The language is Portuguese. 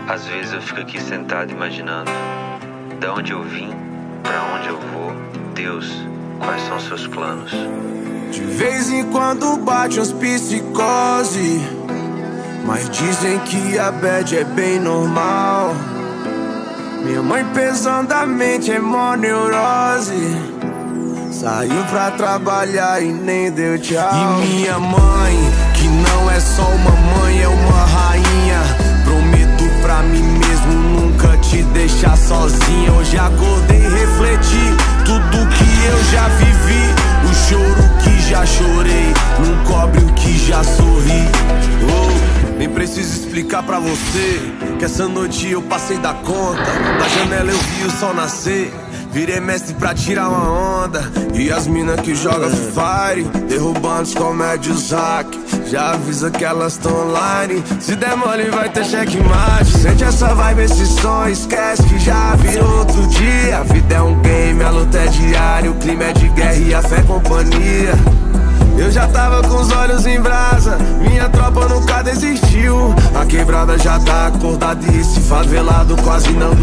Às vezes eu fico aqui sentado imaginando da onde eu vim, pra onde eu vou. Deus, quais são seus planos? De vez em quando bate uns psicose, mas dizem que a bad é bem normal. Minha mãe pesadamente é mó neurose, saiu pra trabalhar e nem deu tchau. E minha mãe, que não é só uma mãe, é uma rainha. Prometo pra mim mesmo nunca te deixar sozinha. Hoje acordei e refleti tudo que eu já vivi. O choro que já chorei não cobre o que já sorri. Oh, nem preciso explicar pra você que essa noite eu passei da conta. Da janela eu vi o sol nascer, virei mestre pra tirar uma onda. E as mina que joga Free Fire, derrubando os comédios hack, já avisa que elas tão online. Se der mole vai ter checkmate. Sente essa vibe, esse som, esquece que já virou outro dia. A vida é um game, a luta é diária, o clima é de guerra e a fé é companhia. Eu já tava com os olhos em brasa, minha tropa nunca desistiu. A quebrada já tá acordada e esse favelado quase não